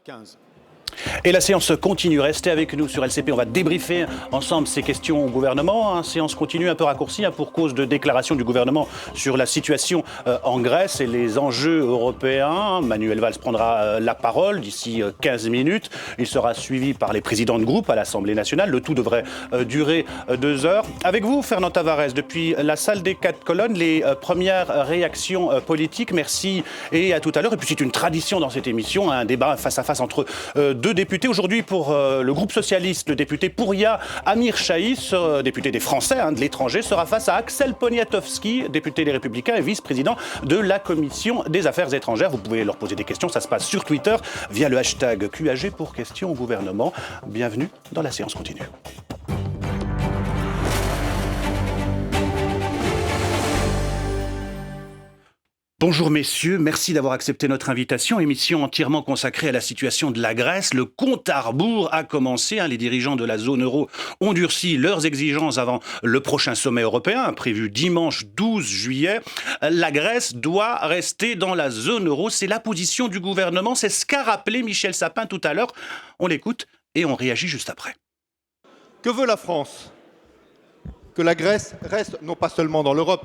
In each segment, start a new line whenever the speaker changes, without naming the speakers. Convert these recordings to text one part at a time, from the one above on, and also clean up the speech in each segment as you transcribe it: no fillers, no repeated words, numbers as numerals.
15h15.
Et la séance continue. Restez avec nous sur LCP. On va débriefer ensemble ces questions au gouvernement. Séance continue un peu raccourcie pour cause de déclaration du gouvernement sur la situation en Grèce et les enjeux européens. Manuel Valls prendra la parole d'ici 15 minutes. Il sera suivi par les présidents de groupe à l'Assemblée nationale. Le tout devrait durer 2 heures. Avec vous, Fernand Tavares, depuis la salle des 4 colonnes, les premières réactions politiques. Merci et à tout à l'heure. Et puis c'est une tradition dans cette émission, un débat face à face entre deux députés. Aujourd'hui, pour le groupe socialiste, le député Pouria Amir Chaïs, député des Français, de l'étranger, sera face à Axel Poniatowski, député des Républicains et vice-président de la Commission des Affaires étrangères. Vous pouvez leur poser des questions, ça se passe sur Twitter via le hashtag QAG pour questions au gouvernement. Bienvenue dans la séance continue. Bonjour messieurs, merci d'avoir accepté notre invitation. Émission entièrement consacrée à la situation de la Grèce. Le compte à rebours a commencé. Les dirigeants de la zone euro ont durci leurs exigences avant le prochain sommet européen, prévu dimanche 12 juillet. La Grèce doit rester dans la zone euro. C'est la position du gouvernement. C'est ce qu'a rappelé Michel Sapin tout à l'heure. On l'écoute et on réagit juste après.
Que veut la France ? Que la Grèce reste non pas seulement dans l'Europe,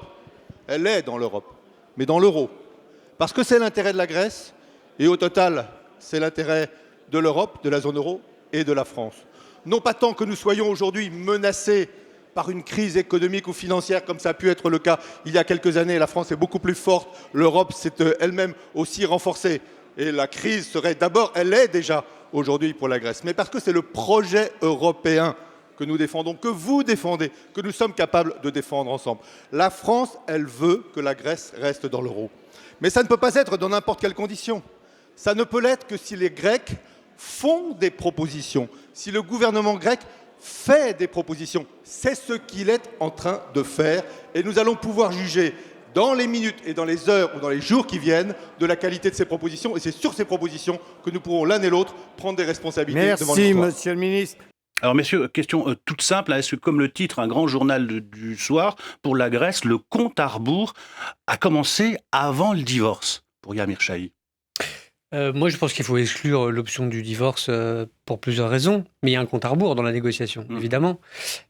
elle est dans l'Europe, mais dans l'euro. Parce que c'est l'intérêt de la Grèce, et au total, c'est l'intérêt de l'Europe, de la zone euro et de la France. Non pas tant que nous soyons aujourd'hui menacés par une crise économique ou financière, comme ça a pu être le cas il y a quelques années. La France est beaucoup plus forte, l'Europe s'est elle-même aussi renforcée. Et la crise serait d'abord, elle est déjà aujourd'hui pour la Grèce, mais parce que c'est le projet européen que nous défendons, que vous défendez, que nous sommes capables de défendre ensemble. La France, elle veut que la Grèce reste dans l'euro. Mais ça ne peut pas être dans n'importe quelle condition. Ça ne peut l'être que si les Grecs font des propositions, si le gouvernement grec fait des propositions. C'est ce qu'il est en train de faire et nous allons pouvoir juger dans les minutes et dans les heures ou dans les jours qui viennent de la qualité de ces propositions. Et c'est sur ces propositions que nous pourrons l'un et l'autre prendre des responsabilités devant l'histoire.
Merci, monsieur le ministre.
Alors messieurs, question toute simple, est-ce que comme le titre, un grand journal du soir, pour la Grèce, le compte à rebours a commencé avant le divorce pour Amir Chaïs?
Moi, je pense qu'il faut exclure l'option du divorce pour plusieurs raisons, mais il y a un compte à rebours dans la négociation, évidemment.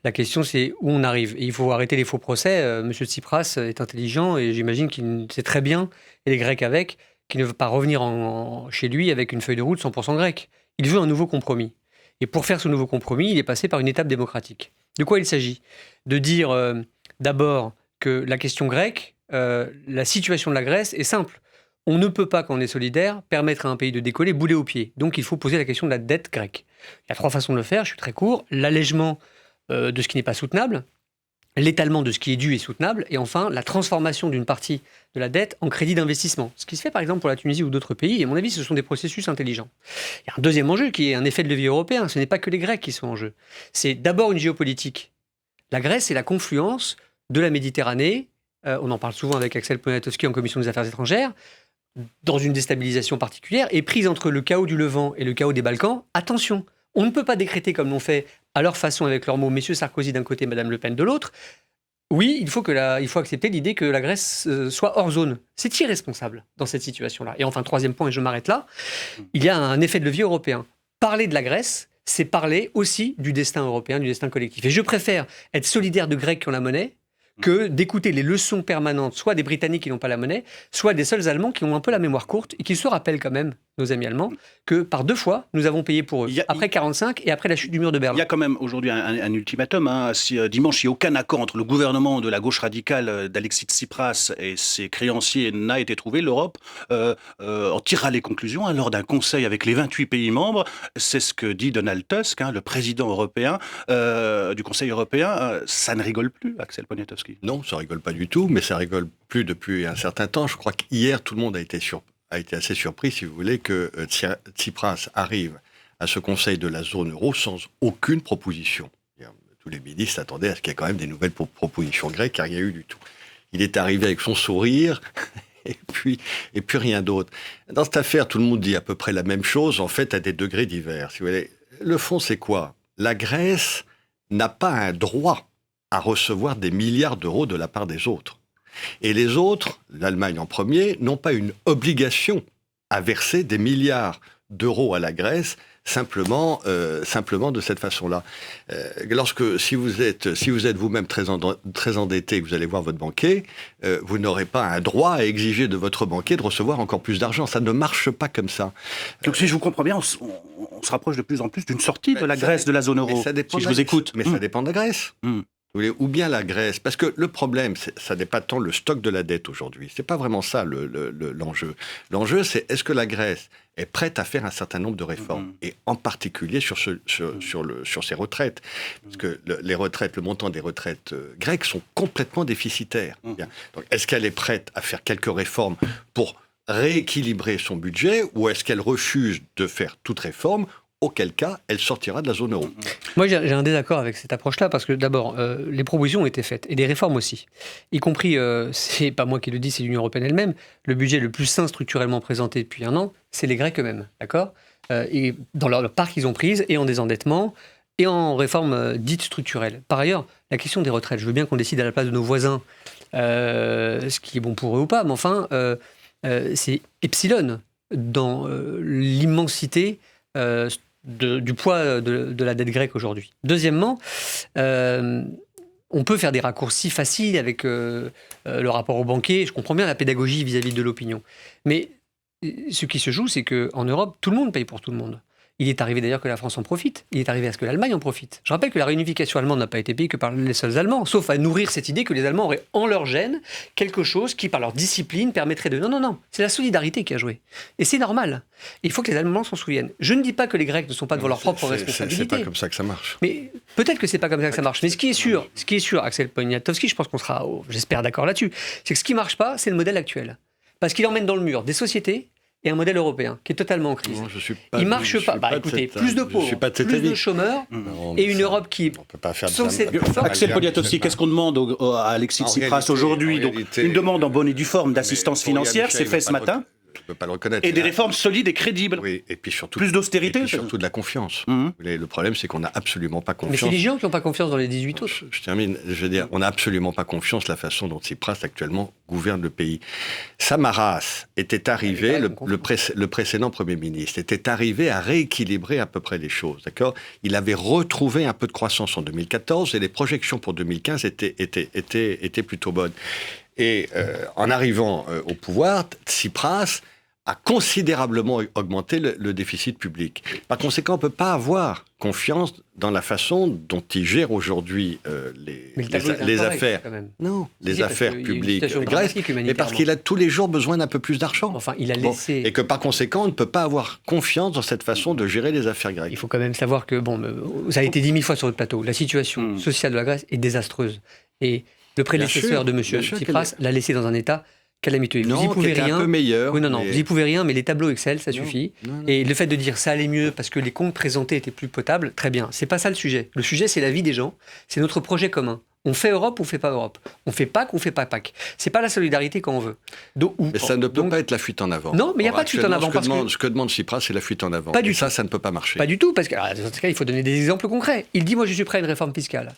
La question, c'est où on arrive. Et il faut arrêter les faux procès. Monsieur Tsipras est intelligent et j'imagine qu'il sait très bien, et les Grecs avec, qu'il ne veut pas revenir chez lui avec une feuille de route 100% grecque. Il veut un nouveau compromis. Et pour faire ce nouveau compromis, il est passé par une étape démocratique. De quoi il s'agit ? De dire d'abord que la question grecque, la situation de la Grèce est simple. On ne peut pas, quand on est solidaire, permettre à un pays de décoller boulet aux pieds. Donc il faut poser la question de la dette grecque. Il y a 3 façons de le faire, je suis très court. L'allègement de ce qui n'est pas soutenable, l'étalement de ce qui est dû et soutenable, et enfin la transformation d'une partie de la dette en crédit d'investissement. Ce qui se fait par exemple pour la Tunisie ou d'autres pays, et à mon avis ce sont des processus intelligents. Il y a un deuxième enjeu qui est un effet de levier européen, ce n'est pas que les Grecs qui sont en jeu. C'est d'abord une géopolitique. La Grèce, c'est la confluence de la Méditerranée, on en parle souvent avec Axel Poniatowski en commission des affaires étrangères, dans une déstabilisation particulière, et prise entre le chaos du Levant et le chaos des Balkans, attention, on ne peut pas décréter comme l'ont fait à leur façon avec leurs mots, messieurs Sarkozy d'un côté, madame Le Pen de l'autre. Oui, il faut accepter l'idée que la Grèce soit hors zone. C'est irresponsable dans cette situation-là. Et enfin, 3e point, et je m'arrête là, il y a un effet de levier européen. Parler de la Grèce, c'est parler aussi du destin européen, du destin collectif. Et je préfère être solidaire de Grecs qui ont la monnaie que d'écouter les leçons permanentes, soit des Britanniques qui n'ont pas la monnaie, soit des seuls Allemands qui ont un peu la mémoire courte et qui se rappellent quand même, nos amis allemands, que par 2 fois, nous avons payé pour eux. Après 1945 et après la chute du mur de Berlin.
Il y a quand même aujourd'hui un ultimatum. Si dimanche, il n'y a aucun accord entre le gouvernement de la gauche radicale d'Alexis Tsipras et ses créanciers n'a été trouvé, l'Europe en tirera les conclusions lors d'un conseil avec les 28 pays membres. C'est ce que dit Donald Tusk, le président européen du Conseil européen. Ça ne rigole plus, Axel Poniatowski.
Non, ça rigole pas du tout, mais ça rigole plus depuis un certain temps. Je crois qu'hier, tout le monde a été assez surpris, si vous voulez, que Tsipras arrive à ce Conseil de la zone euro sans aucune proposition. Tous les ministres attendaient à ce qu'il y ait quand même des nouvelles propositions grecques, car il n'y a eu du tout. Il est arrivé avec son sourire, et puis rien d'autre. Dans cette affaire, tout le monde dit à peu près la même chose, en fait, à des degrés divers. Si vous voulez. Le fond, c'est quoi ? La Grèce n'a pas un droit à recevoir des milliards d'euros de la part des autres. Et les autres, l'Allemagne en premier, n'ont pas une obligation à verser des milliards d'euros à la Grèce, simplement de cette façon-là. Si vous êtes vous-même très endetté, que vous allez voir votre banquier, vous n'aurez pas un droit à exiger de votre banquier de recevoir encore plus d'argent. Ça ne marche pas comme ça.
Donc si je vous comprends bien, on se rapproche de plus en plus d'une sortie de la Grèce de la zone euro.
Ça dépend
si je vous écoute.
Mais ça dépend de la Grèce. Ou bien la Grèce, parce que le problème, ça n'est pas tant le stock de la dette aujourd'hui. C'est pas vraiment ça l'enjeu. L'enjeu, c'est est-ce que la Grèce est prête à faire un certain nombre de réformes, et en particulier sur ses retraites, parce que le montant des retraites grecques sont complètement déficitaires. Bien. Donc, est-ce qu'elle est prête à faire quelques réformes pour rééquilibrer son budget, ou est-ce qu'elle refuse de faire toute réforme, auquel cas elle sortira de la zone euro?
Moi, j'ai un désaccord avec cette approche-là, parce que d'abord, les propositions ont été faites, et des réformes aussi. Y compris, c'est pas moi qui le dis, c'est l'Union européenne elle-même, le budget le plus sain structurellement présenté depuis un an, c'est les Grecs eux-mêmes, d'accord? Et dans leur part qu'ils ont prise, et en désendettement, et en réforme dite structurelle. Par ailleurs, la question des retraites, je veux bien qu'on décide à la place de nos voisins ce qui est bon pour eux ou pas, mais enfin, c'est epsilon dans l'immensité du poids de la dette grecque aujourd'hui. Deuxièmement, on peut faire des raccourcis faciles avec le rapport aux banquiers. Je comprends bien la pédagogie vis-à-vis de l'opinion. Mais ce qui se joue, c'est qu'en Europe, tout le monde paye pour tout le monde. Il est arrivé d'ailleurs que la France en profite. Il est arrivé à ce que l'Allemagne en profite. Je rappelle que la réunification allemande n'a pas été payée que par les seuls Allemands, sauf à nourrir cette idée que les Allemands auraient en leur gène quelque chose qui, par leur discipline, permettrait de... Non. C'est la solidarité qui a joué. Et c'est normal. Il faut que les Allemands s'en souviennent. Je ne dis pas que les Grecs ne sont pas devant leur propre responsabilité.
C'est pas comme ça que ça marche.
Mais peut-être que c'est pas comme ça que ça marche. Mais ce qui est sûr, Axel Poniatowski, je pense qu'on sera, j'espère, d'accord là-dessus, c'est que ce qui marche pas, c'est le modèle actuel. Parce qu'il emmène dans le mur des sociétés et un modèle européen qui est totalement en crise.
Non,
il marche pas. Écoutez, plus de pauvres, plus de chômeurs, et une Europe qui est...
On peut pas faire
Axel Poniatowski, qu'est-ce qu'on demande à Alexis Tsipras aujourd'hui? Donc, une demande en bonne et due forme d'assistance financière, c'est fait ce matin.
Je ne peux pas le reconnaître.
Et des réformes solides et crédibles.
Oui, et puis surtout...
Plus d'austérité.
Et puis surtout de la confiance. Le problème, c'est qu'on n'a absolument pas confiance.
Mais c'est les gens qui n'ont pas confiance dans les 18 autres.
Je termine. Je veux dire, on n'a absolument pas confiance la façon dont Tsipras actuellement gouverne le pays. Samaras était arrivé, le précédent Premier ministre, était arrivé à rééquilibrer à peu près les choses, d'accord? Il avait retrouvé un peu de croissance en 2014 et les projections pour 2015 étaient plutôt bonnes. Et en arrivant au pouvoir, Tsipras a considérablement augmenté le déficit public. Par conséquent, on ne peut pas avoir confiance dans la façon dont il gère aujourd'hui les affaires. Non, les affaires publiques grecques, mais parce qu'il a tous les jours besoin d'un peu plus d'argent.
Enfin, il a laissé...
Et que par conséquent, on ne peut pas avoir confiance dans cette façon de gérer les affaires grecques.
Il faut quand même savoir que, ça a été dit 1000 fois sur le plateau, la situation sociale de la Grèce est désastreuse. Et le prédécesseur de M. Tsipras l'a laissé dans un état calamiteux. Vous n'y pouvez rien.
Un peu meilleur.
Oui, vous n'y pouvez rien, mais les tableaux Excel, ça suffit. Non. Et le fait de dire ça allait mieux parce que les comptes présentés étaient plus potables, très bien. C'est pas ça le sujet. Le sujet, c'est la vie des gens. C'est notre projet commun. On fait Europe ou on fait pas Europe. On fait PAC ou on fait pas PAC. C'est pas la solidarité qu'on veut.
Mais ça ne peut pas être la fuite en avant.
Non, mais il n'y a pas de fuite en avant.
Ce que demande Tsipras, c'est la fuite en avant.
Pas du tout.
Ça ne peut pas marcher.
Pas du tout, parce que dans ce cas, il faut donner des exemples concrets. Il dit, moi, je suis prêt à une réforme fiscale.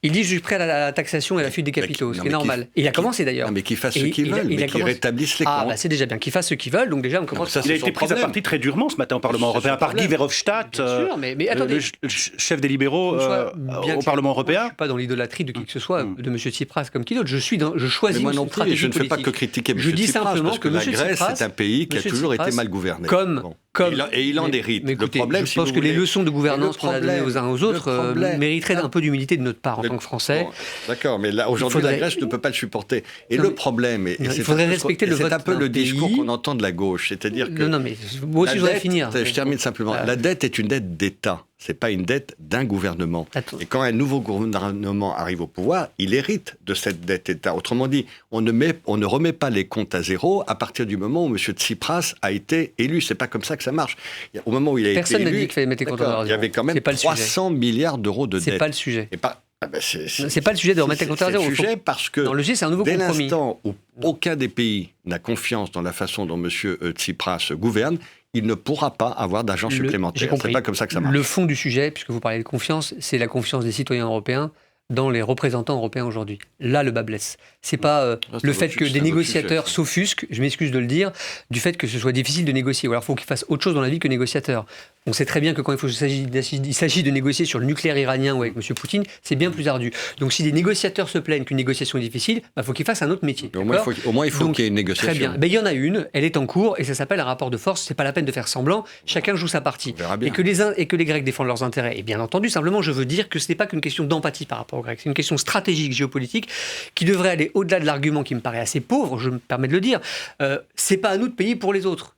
Il dit, je suis prêt à la taxation et à la fuite des capitaux, ce qui est normal. Et il a commencé d'ailleurs.
Mais qu'il fasse ce qu'ils veulent, mais qu'ils rétablissent les comptes.
C'est déjà bien qu'ils fassent ce qu'ils veulent, donc déjà on commence.
Il a été pris à partie très durement ce matin au Parlement européen par Guy Verhofstadt, le chef des libéraux au Parlement européen.
Je ne suis pas dans l'idolâtrie de qui que ce soit, de M. Tsipras comme qui d'autre. Je choisis
moi non plus, je ne fais pas que critiquer M. Tsipras, parce que la Grèce est un pays qui a toujours été mal gouverné. Et il en hérite.
Le problème, je pense que les leçons de gouvernance qu'on a données aux uns aux autres mériteraient un peu d'humilité de notre part en tant que Français.
D'accord, mais là, aujourd'hui, la Grèce ne peut pas le supporter. Et le problème,
il faudrait respecter le vote.
C'est un peu le discours qu'on entend de la gauche, c'est-à-dire que...
Non, mais moi aussi, je voudrais finir.
Je termine simplement. La dette est une dette d'État. C'est pas une dette d'un gouvernement. Et quand un nouveau gouvernement arrive au pouvoir, il hérite de cette dette État. Autrement dit, on ne remet pas les comptes à zéro à partir du moment où M. Tsipras a été élu. C'est pas comme ça que ça marche. Au moment où il a été élu,
personne n'a dit qu'il fallait mettre les comptes à zéro.
Il y avait quand même 300 milliards d'euros de dette.
C'est pas le sujet.
C'est
pas le sujet de remettre les comptes à zéro.
C'est le sujet parce que
le sujet, c'est un nouveau compromis.
Dès l'instant où aucun des pays n'a confiance dans la façon dont M. Tsipras gouverne, il ne pourra pas avoir d'argent supplémentaire. C'est pas comme ça que ça marche.
Le fond du sujet, puisque vous parlez de confiance, c'est la confiance des citoyens européens dans les représentants européens aujourd'hui. Là, le bas blesse. C'est pas le fait que des négociateurs s'offusquent, je m'excuse de le dire, du fait que ce soit difficile de négocier. Ou alors, il faut qu'ils fassent autre chose dans la vie que négociateur. On sait très bien que quand il s'agit de négocier sur le nucléaire iranien ou avec M. Poutine, c'est bien plus ardu. Donc, si des négociateurs se plaignent qu'une négociation est difficile, il faut qu'ils fassent un autre métier.
Au moins, il faut qu'il y ait une négociation.
Très bien. Il y en a une, elle est en cours, et ça s'appelle un rapport de force. C'est pas la peine de faire semblant. Chacun joue sa partie. Et que les Grecs défendent leurs intérêts. Et bien entendu, simplement, je veux dire que ce n'est pas qu'une question d'empathie par rapport aux Grecs. C'est une question stratégique, géopolitique, qui devrait aller au-delà de l'argument qui me paraît assez pauvre, je me permets de le dire. C'est pas à nous de payer pour les autres.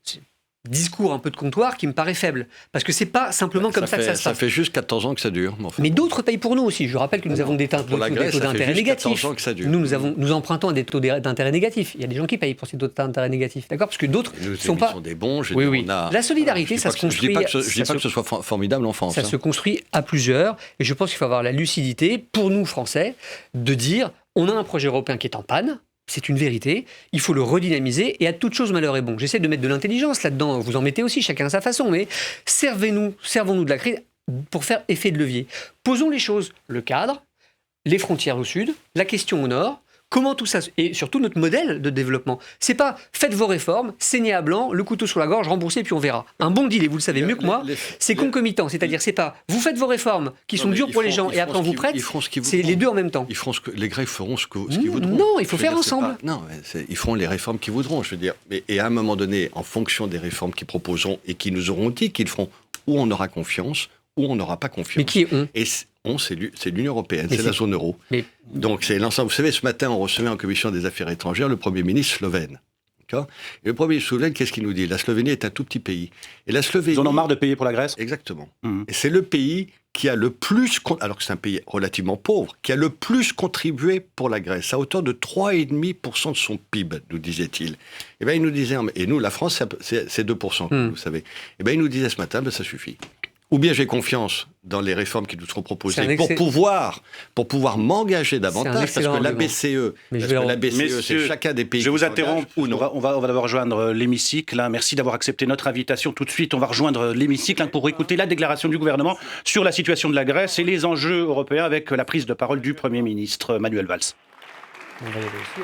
Discours un peu de comptoir qui me paraît faible. Parce que c'est pas simplement comme ça que ça se passe.
Ça fait juste 14 ans que ça dure.
Mais d'autres payent pour nous aussi. Je rappelle que nous avons des taux d'intérêt négatifs. Nous empruntons à des taux d'intérêt négatifs. Il y a des gens qui payent pour ces taux d'intérêt négatifs. D'accord ? Parce que d'autres ne sont pas.
Sont des bons.
Oui. La solidarité, ça se construit.
Je dis pas que ce soit formidable en France.
Ça se construit à plusieurs. Et je pense qu'il faut avoir la lucidité, pour nous, Français, de dire on a un projet européen qui est en panne. C'est une vérité, il faut le redynamiser et à toute chose malheur est bon. J'essaie de mettre de l'intelligence là-dedans, vous en mettez aussi, chacun à sa façon, mais servons-nous de la crise pour faire effet de levier. Posons les choses, le cadre, les frontières au sud, la question au nord, comment tout ça, et surtout notre modèle de développement. C'est pas faites vos réformes, saignez à blanc, le couteau sur la gorge, remboursez puis on verra. Un bon deal, et vous le savez mieux que moi, c'est concomitant, c'est-à-dire c'est pas vous faites vos réformes qui sont dures pour les gens et après on vous prête, c'est les deux en même temps.
Les Grecs feront ce qu'ils voudront.
Non, il faut faire ensemble.
Ils feront les réformes qu'ils voudront, je veux dire. Et à un moment donné, en fonction des réformes qu'ils proposeront et qui nous auront dit qu'ils feront, où on aura confiance, où on n'aura pas confiance.
Mais qui est on ?
Et c'est l'Union européenne, c'est la zone euro. Donc c'est l'ensemble. Vous savez, ce matin, on recevait en commission des affaires étrangères le Premier ministre slovène. Et le Premier ministre slovène, qu'est-ce qu'il nous dit ? La Slovénie est un tout petit pays. Et la Slovénie...
Ils en ont marre de payer pour la Grèce ?
Exactement. Et c'est le pays qui a le plus, alors que c'est un pays relativement pauvre, qui a le plus contribué pour la Grèce, à hauteur de 3,5% de son PIB, nous disait-il. Et bien, il nous disait, et nous, la France, c'est 2%, vous savez. Et bien, il nous disait ce matin, ça suffit. Ou bien j'ai confiance dans les réformes qui nous seront proposées pour pouvoir m'engager davantage, parce que la BCE, c'est chacun des pays.
Je vous interromps. On va devoir rejoindre l'hémicycle. Merci d'avoir accepté notre invitation. Tout de suite, on va rejoindre l'hémicycle pour écouter la déclaration du gouvernement sur la situation de la Grèce et les enjeux européens avec la prise de parole du Premier ministre Manuel Valls. On va y aller aussi,